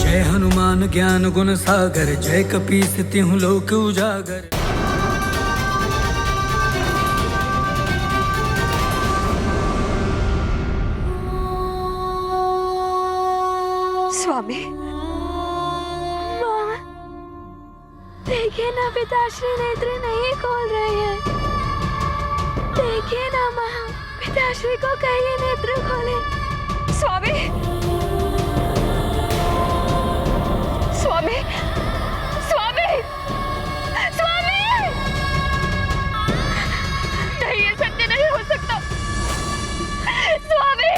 जय हनुमान ज्ञान गुण सागर, जय कपीस तिहुँ लोक उजागर। स्वामी, माँ, देखिए ना पिताश्री नेत्र नहीं खोल रहे हैं। देखिए ना माँ, पिताश्री को कहिए नेत्र खोले। स्वामी, स्वामी, स्वामी, स्वामी! नहीं, ये सत्य नहीं हो सकता। स्वामी!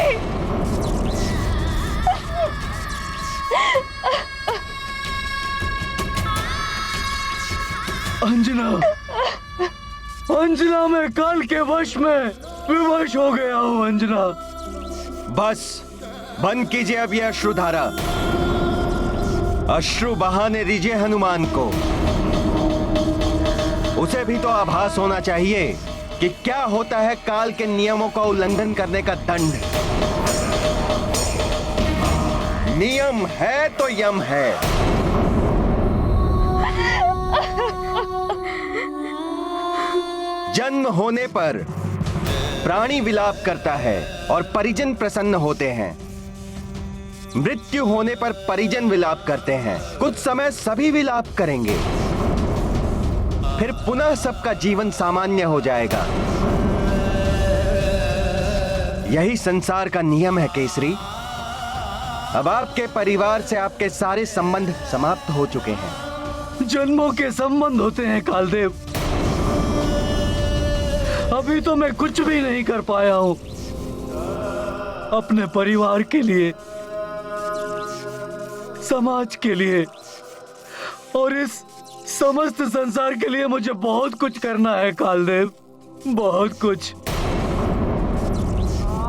अंजना, अंजना, मैं काल के वश में विवश हो गया हूँ। अंजना, बस बंद कीजिए अब ये अश्रुधारा। अश्रु बहाने दीजिए हनुमान को। उसे भी तो आभास होना चाहिए कि क्या होता है काल के नियमों का उल्लंघन करने का दंड। नियम है तो यम है। जन्म होने पर प्राणी विलाप करता है और परिजन प्रसन्न होते हैं। मृत्यु होने पर परिजन विलाप करते हैं। कुछ समय सभी विलाप करेंगे, फिर पुनः सबका जीवन सामान्य हो जाएगा। यही संसार का नियम है केसरी। अब आपके परिवार से आपके सारे संबंध समाप्त हो चुके हैं। जन्मों के संबंध होते हैं कालदेव। अभी तो मैं कुछ भी नहीं कर पाया हूं अपने परिवार के लिए, समाज के लिए और इस समस्त संसार के लिए मुझे बहुत कुछ करना है कालदेव, बहुत कुछ।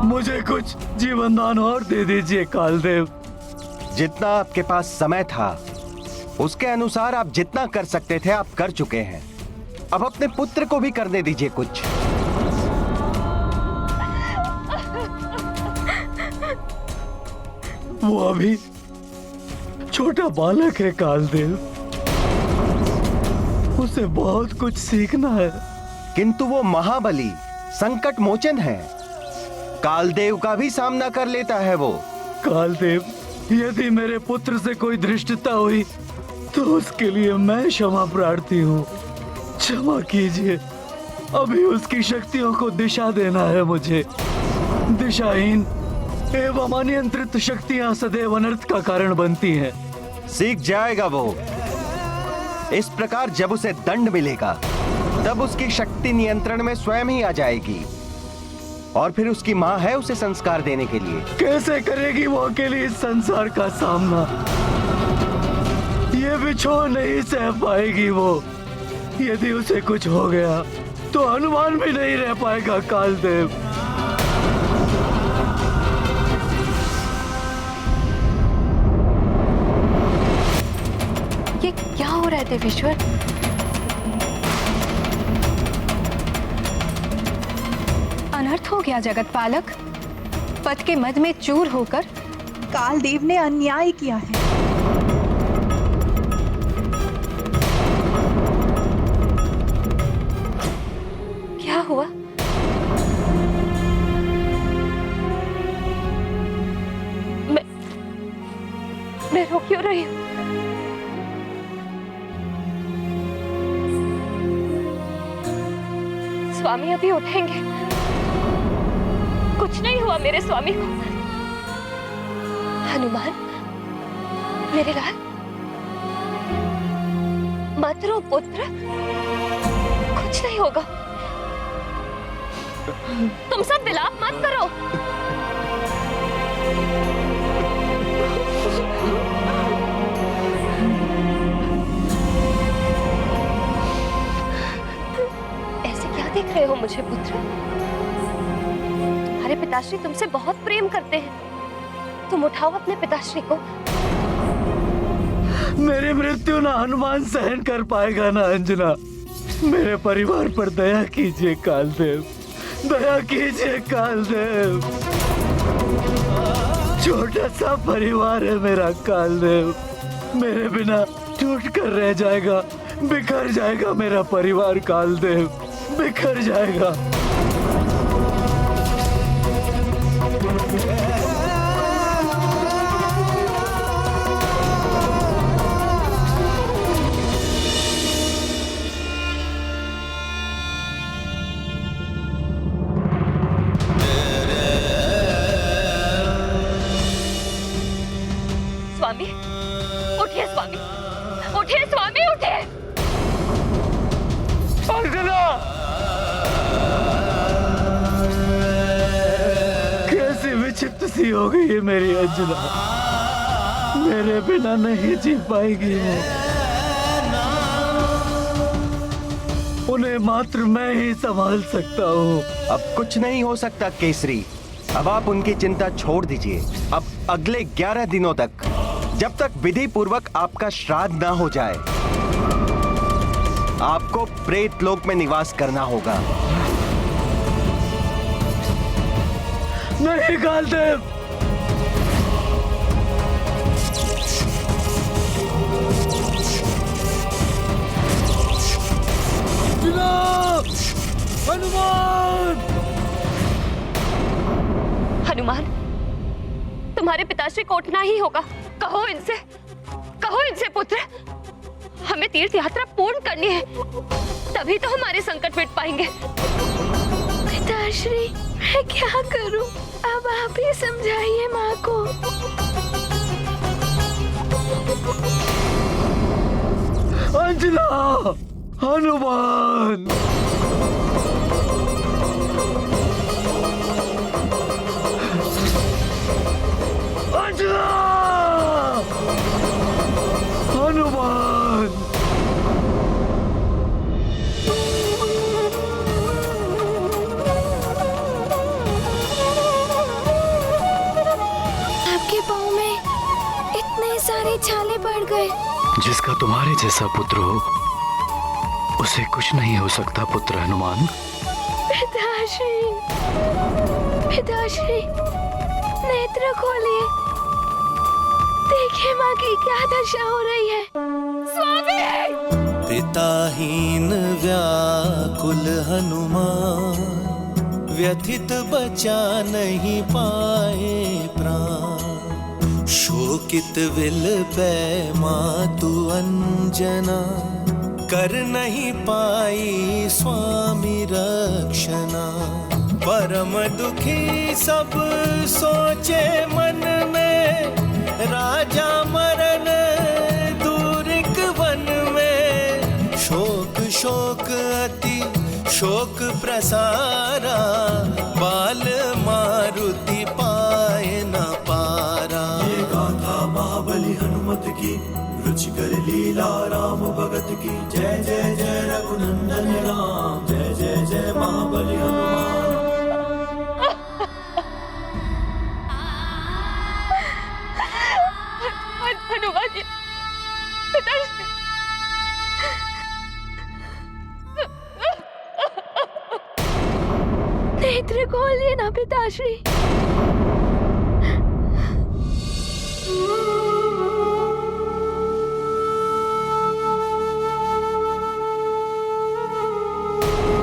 मुझे कुछ जीवन दान और दे दीजिए कालदेव। जितना आपके पास समय था उसके अनुसार आप जितना कर सकते थे आप कर चुके हैं। अब अपने पुत्र को भी करने दीजिए कुछ। वो अभी छोटा बालक है कालदेव, उसे बहुत कुछ सीखना है। किंतु वो महाबली संकट मोचन है। कालदेव का भी सामना कर लेता है वो। कालदेव, यदि मेरे पुत्र से कोई धृष्टता हुई तो उसके लिए मैं क्षमा प्रार्थी हूँ। क्षमा कीजिए, अभी उसकी शक्तियों को दिशा देना है मुझे। दिशाहीन एवं अनियंत्रित शक्तियां सदैव अनर्थ का कारण बनती हैं। सीख जाएगा वो। इस प्रकार जब उसे दंड मिलेगा तब उसकी शक्ति नियंत्रण में स्वयं ही आ जाएगी और फिर उसकी मां है उसे संस्कार देने के लिए। कैसे करेगी वो अकेली इस संसार का सामना? ये बिछोह नहीं सह पाएगी वो। यदि उसे कुछ हो गया तो हनुमान भी नहीं रह पाएगा कालदेव। ये क्या हो रहा है देवेश्वर? अनर्थ हो गया जगत पालक। पद के मद में चूर होकर कालदेव ने अन्याय किया है। क्या हुआ? मैं रो क्यों रही हूँ? स्वामी अभी उठेंगे। कुछ नहीं हुआ मेरे स्वामी को। हनुमान, मेरे लाल, मत रो पुत्र, कुछ नहीं होगा। तुम सब विलाप मत करो। ऐसे क्या देख रहे हो मुझे पुत्र? तुम्हारे पिताश्री तुमसे बहुत प्रेम करते हैं। तुम उठाओ अपने पिताश्री को। मेरी मृत्यु ना हनुमान सहन कर पाएगा ना अंजना। मेरे परिवार पर दया कीजिए कालदेव, दया कीजिए कालदेव। छोटा सा परिवार है मेरा कालदेव। मेरे बिना टूट कर रह जाएगा, बिखर जाएगा मेरा परिवार कालदेव, बिखर जाएगा। स्वामी उठिए, स्वामी उठिए, स्वामी उठिए। अंजना! कैसी विचित्र सी हो गई है मेरी अंजना, मेरे बिना नहीं जी पाएगी वो। उन्हें मात्र मैं ही संभाल सकता हूँ। अब कुछ नहीं हो सकता केसरी, अब आप उनकी चिंता छोड़ दीजिए। अब अगले 11 दिनों तक, जब तक विधि पूर्वक आपका श्राद्ध ना हो जाए, आपको प्रेत लोक में निवास करना होगा। नहीं कालदेव, हनुमान, तुम्हारे पिताश्री को उठना ही होगा। कहो इनसे पुत्र, हमें तीर्थ यात्रा पूर्ण करनी है, तभी तो हमारे संकट मिट पाएंगे। पिताश्री, मैं क्या करूं? अब आप ही समझाइए माँ को। अंजना, हनुमान, अंजना, हनुमान। आपके पाँव में इतने सारे छाले पड़ गए। जिसका तुम्हारे जैसा पुत्र हो, उसे कुछ नहीं हो सकता पुत्र हनुमान। पिताश्री, पिताश्री, नेत्र खोलिए, देखिए माँ की क्या दशा हो रही है। स्वामी! पिताहीन व्याकुल हनुमान, व्यथित बचा नहीं पाए प्राण। शोकित विलपै मातु अंजना, कर नहीं पाई स्वामी रक्षणा। परम दुखी सब सोचे मन में, राजा मरण दूरिक वन में। शोक शोक अति शोक प्रसारा, बाल मारुति पाए न पारा। ये गाथा महाबली हनुमत की, रुचिकर लीला राम भगत की। जय जय जय रघुनंदन राम, जय जय जय महाबली हनुमान। हनुमान जी, पिताश्री, नेत्र खोलिए ना पिताश्री।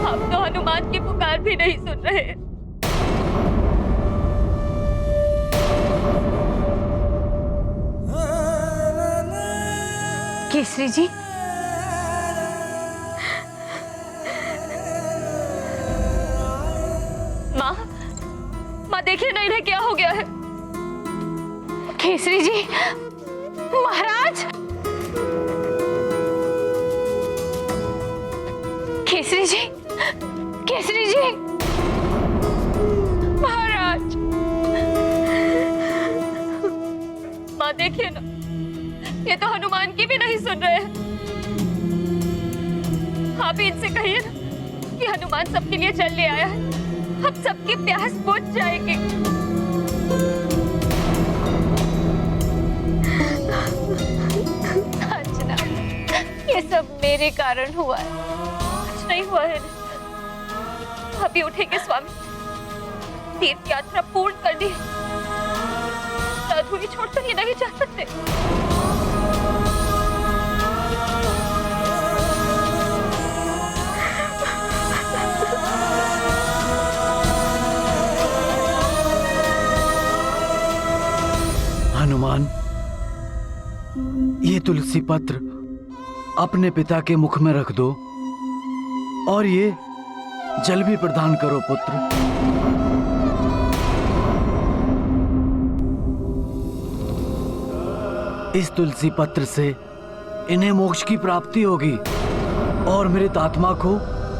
आप तो हनुमान की पुकार भी नहीं सुन रहे। केसरी जी, माँ देखिए ना, इन्हें क्या हो गया है। केसरी जी, महाराज, केसरी जी, केसरी जी, महाराज। माँ देखिए ना, ये तो हनुमान की भी नहीं सुन रहे हैं। आप ही इनसे कहिए ना कि हनुमान सबके लिए जल ले आया है, अब सबकी प्यास बुझ जाएगी। अंजना, ये सब मेरे कारण हुआ है, कुछ नहीं हुआ है। अभी उठेंगे स्वामी, तीर्थ यात्रा पूर्ण कर दी। मथुरी छोड़कर ये नहीं जा सकते। हनुमान, ये तुलसी पत्र अपने पिता के मुख में रख दो और ये जल भी प्रदान करो पुत्र। इस तुलसी पत्र से इन्हें मोक्ष की प्राप्ति होगी और मृत आत्मा को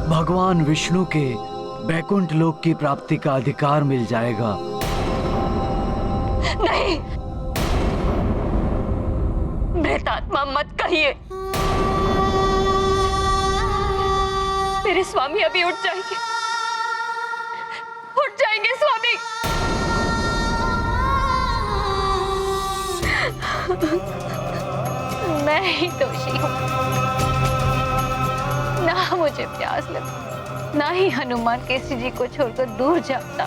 भगवान विष्णु के वैकुंठ लोक की प्राप्ति का अधिकार मिल जाएगा। नहीं, मृत आत्मा मत कहिए। मेरे स्वामी अभी उठ जाएंगे, उठ जाएंगे स्वामी। मैं ही दोषी हूँ, ना मुझे प्यास लगी, ना ही हनुमान केसरी जी को छोड़कर दूर जाता।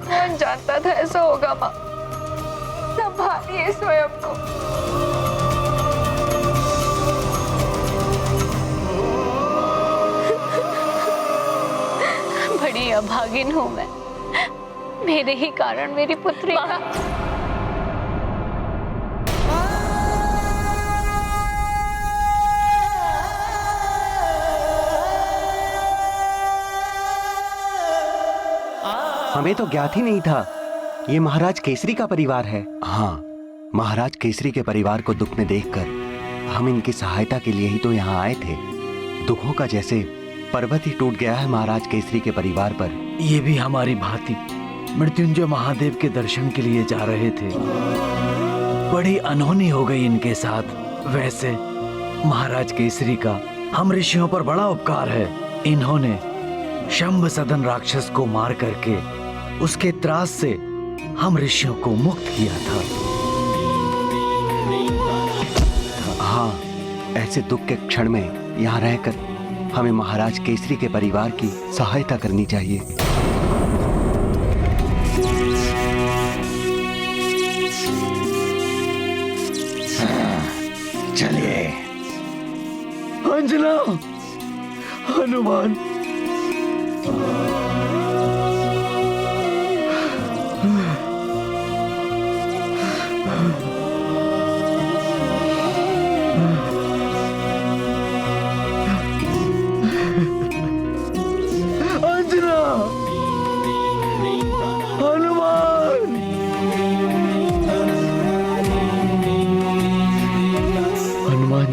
कौन जानता था ऐसा होगा माँ। संभालिए स्वयं को। बड़ी अभागिन हूँ मैं, मेरे ही कारण मेरी पुत्री का। हमें तो ज्ञात ही नहीं था ये महाराज केसरी का परिवार है। हाँ, महाराज केसरी के परिवार को दुख में देखकर हम इनकी सहायता के लिए ही तो यहाँ आए थे। दुखों का जैसे पर्वत ही टूट गया है महाराज केसरी के परिवार पर। ये भी हमारी भांति मृत्युंजय महादेव के दर्शन के लिए जा रहे थे। बड़ी अनहोनी हो गई इनके साथ। वैसे महाराज केसरी का हम ऋषियों पर बड़ा उपकार है। इन्होंने शंभ सदन राक्षस को मार करके उसके त्रास से हम ऋषियों को मुक्त किया था। हाँ, ऐसे दुख के क्षण में यहाँ रहकर हमें महाराज केसरी के परिवार की सहायता करनी चाहिए। चलिए। अंजना, हनुमान,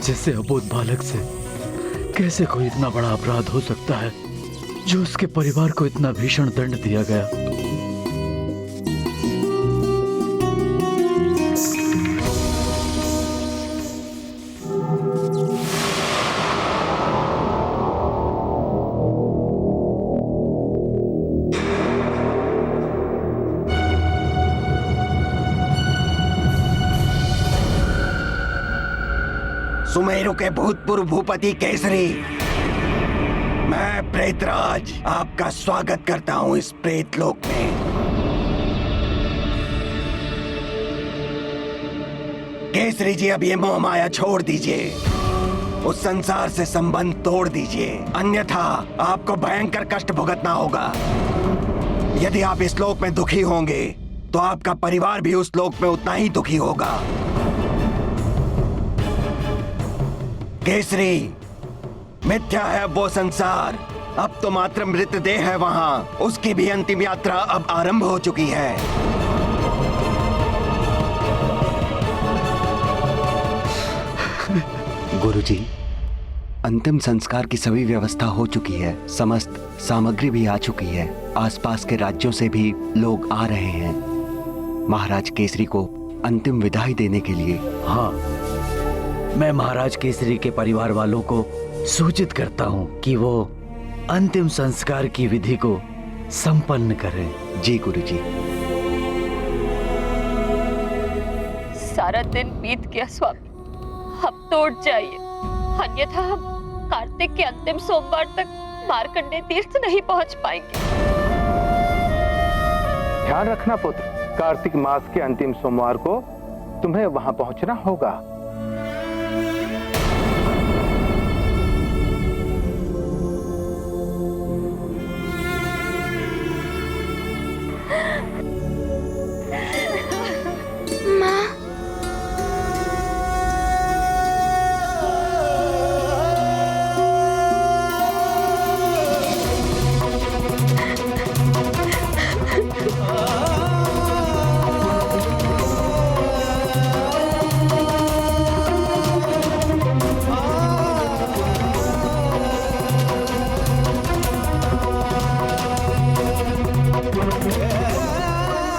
जैसे अबोध बालक से कैसे कोई इतना बड़ा अपराध हो सकता है जो उसके परिवार को इतना भीषण दंड दिया गया। सुमेरु के भूतपूर्व भूपति केसरी, मैं प्रेतराज आपका स्वागत करता हूं इस प्रेत लोक में। केसरी जी, अब ये मोह माया छोड़ दीजिए, उस संसार से संबंध तोड़ दीजिए, अन्यथा आपको भयंकर कष्ट भुगतना होगा। यदि आप इस लोक में दुखी होंगे तो आपका परिवार भी उस लोक में उतना ही दुखी होगा। केसरी, मिथ्या है अब वो संसार, अब तो मात्र मृतदेह है वहां। उसकी भी अंतिम यात्रा अब आरंभ हो चुकी है। गुरुजी, अंतिम संस्कार की सभी व्यवस्था हो चुकी है, समस्त सामग्री भी आ चुकी है, आसपास के राज्यों से भी लोग आ रहे हैं महाराज केसरी को अंतिम विदाई देने के लिए। हाँ, मैं महाराज केसरी के परिवार वालों को सूचित करता हूँ कि वो अंतिम संस्कार की विधि को संपन्न करें। जी गुरुजी। सारा दिन बीत गया स्वामी, अब तो उठ जाइए, अन्यथा हम कार्तिक के अंतिम सोमवार तक मार्कंडेय तीर्थ नहीं पहुंच पाएंगे। ध्यान रखना पुत्र, कार्तिक मास के अंतिम सोमवार को तुम्हें वहां पहुंचना होगा।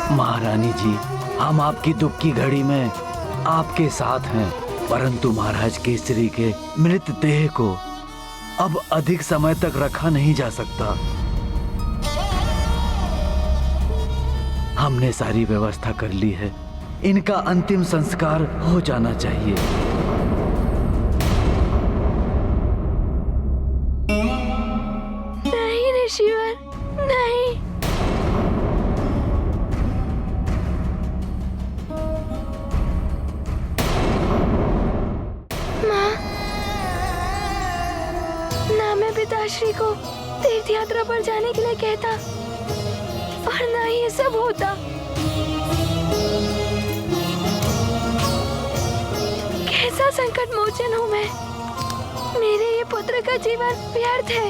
महारानी जी, हम आपकी दुख की घड़ी में आपके साथ हैं, परंतु महाराज केसरी के मृत देह को अब अधिक समय तक रखा नहीं जा सकता। हमने सारी व्यवस्था कर ली है, इनका अंतिम संस्कार हो जाना चाहिए। नहीं ऋषिवर, नहीं। पिताश्री को तीर्थ यात्रा पर जाने के लिए कहता और ना ही ये सब होता। कैसा संकट मोचन हूँ मैं। मेरे ये पुत्र का जीवन व्यर्थ है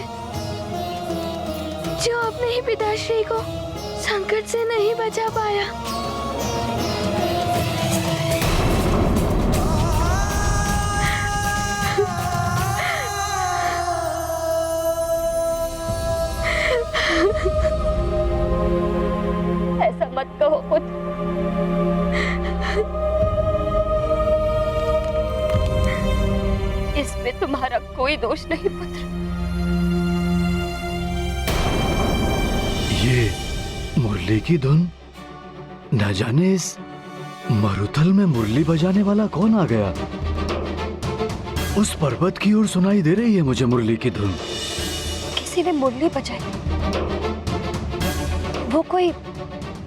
जो अपने ही पिताश्री को संकट से नहीं बचा पाया। ऐसा मत कहो पुत्र। इसमें तुम्हारा कोई दोष नहीं पुत्र। ये मुरली की धुन, न जाने इस मरुथल में मुरली बजाने वाला कौन आ गया। उस पर्वत की ओर सुनाई दे रही है मुझे मुरली की धुन। किसी ने मुरली बजाई। वो कोई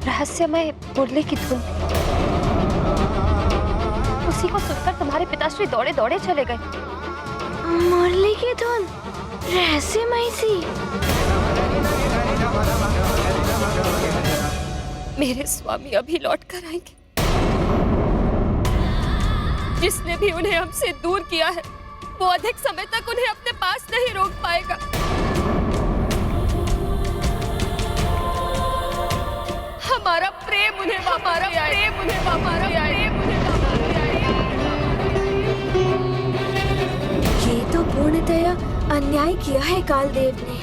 रहस्यमय मुरली की धुन। उसी को सुनकर तुम्हारे पिताश्री दौड़े दौड़े चले गए। मुरली की धुन रहस्यमय सी। मेरे स्वामी अभी लौट कर आएंगे। जिसने भी उन्हें हमसे दूर किया है वो अधिक समय तक उन्हें अपने पास नहीं रोक पाएगा। हमारा प्रेम उन्हें ये तो पूर्णतया अन्याय किया है कालदेव ने।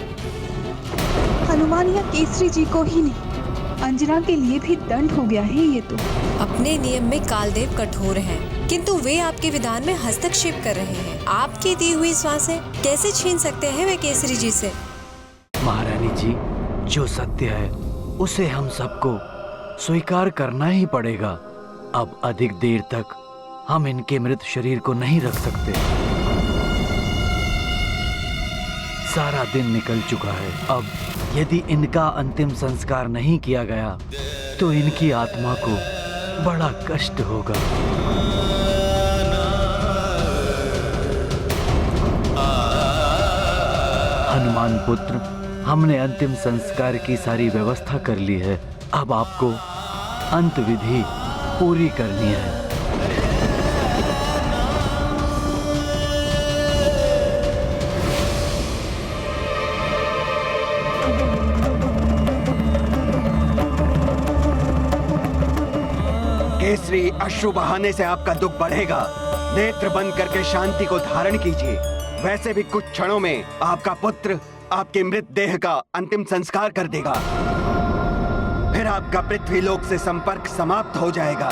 हनुमान या केसरी जी को ही नहीं, अंजना के लिए भी दंड हो गया है ये तो। अपने नियम में कालदेव कठोर हैं, किंतु वे आपके विधान में हस्तक्षेप कर रहे हैं। आपकी दी हुई श्वासें कैसे छीन सकते हैं वे केसरी जी से। महारानी जी, जो सत्य है उसे हम सबको स्वीकार करना ही पड़ेगा। अब अधिक देर तक हम इनके मृत शरीर को नहीं रख सकते। सारा दिन निकल चुका है। अब यदि इनका अंतिम संस्कार नहीं किया गया तो इनकी आत्मा को बड़ा कष्ट होगा। हनुमान पुत्र, हमने अंतिम संस्कार की सारी व्यवस्था कर ली है। अब आपको अंत विधि पूरी करनी है। केसरी, अश्रु बहाने से आपका दुख बढ़ेगा। नेत्र बंद करके शांति को धारण कीजिए। वैसे भी कुछ क्षणों में आपका पुत्र आपके मृत देह का अंतिम संस्कार कर देगा। फिर आपका पृथ्वी लोक से संपर्क समाप्त हो जाएगा।